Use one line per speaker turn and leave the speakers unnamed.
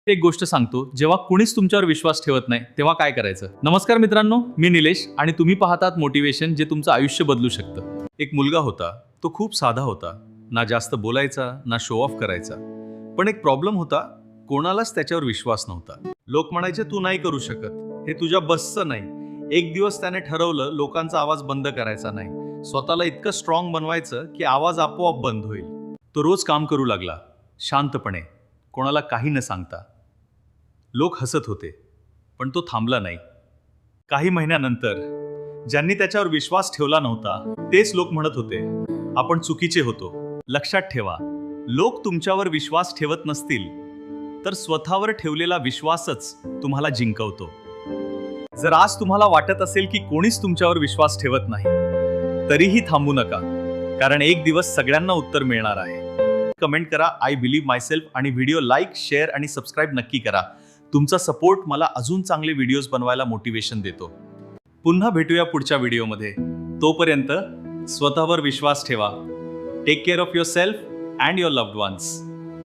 एक गोष्ट सांगतो, जेव्हा कुणीच तुमच्यावर विश्वास ठेवत नाही तेव्हा काय करायचं. नमस्कार मित्रांनो, मी निलेश आणि तुम्ही पाहतात मोटिवेशन, जे तुमचं आयुष्य बदलू शकतं. एक मुलगा होता, तो खूप साधा होता, ना जास्त बोलायचा ना शो ऑफ करायचा. पण एक प्रॉब्लेम होता, कोणालाच त्याच्यावर विश्वास नव्हता. लोक म्हणायचे तू नाही करू शकत, हे तुझ्या बसचं नाही. एक दिवस त्याने ठरवलं लोकांचा आवाज बंद करायचा नाही, स्वतःला इतकं स्ट्रॉंग बनवायचं की आवाज आपोआप बंद होईल. तो रोज काम करू लागला, शांतपणे, कोणाला काही न सांगता. लोक हसत होते, पण तो थांबला नाही. काही महिन्यानंतर ज्यांनी त्याच्यावर विश्वास ठेवला नव्हता तेच लोक म्हणत होते आपण चुकीचे होतो. लक्षात ठेवा, लोक तुमच्यावर विश्वास ठेवत नसतील तर स्वतःवर ठेवलेला विश्वासच तुम्हाला जिंकवतो. जर आज तुम्हाला वाटत असेल की कोणीच तुमच्यावर विश्वास ठेवत नाही, तरीही थांबू नका, कारण एक दिवस सगळ्यांना उत्तर मिळणार आहे. कमेंट करा आय बिलीव्ह मायसेल्फ आणि व्हिडिओ लाईक, शेअर आणि सबस्क्राईब नक्की करा. तुमचा सपोर्ट मला अजून चांगले व्हिडिओज बनवायला मोटिवेशन देतो. पुन्हा भेटूया पुढच्या व्हिडिओमध्ये. तोपर्यंत स्वतःवर विश्वास ठेवा. Take care of yourself and your loved once.